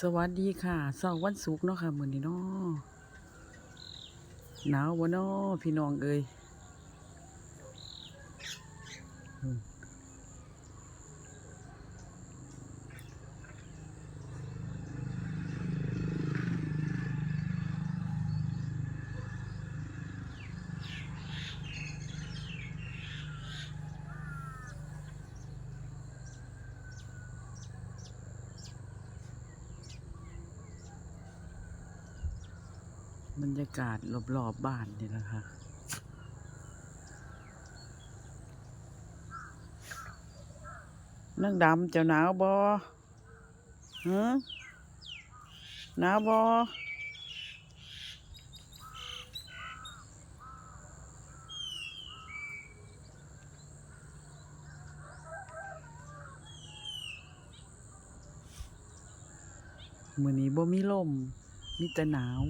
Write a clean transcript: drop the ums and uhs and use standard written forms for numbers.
สวัสดีค่ะเสาร์วันศุกร์เนาะค่ะมื้อนี้เนาะหนาวบ่เนาะพี่น้องเอ้ยอืมบรรยากาศรอบๆบ้านนี่แหละค่ะนางดำเจ้าหนาวบ่ฮะหนาวบ่มื้อนี้บ่มีลมมีแต่หนาว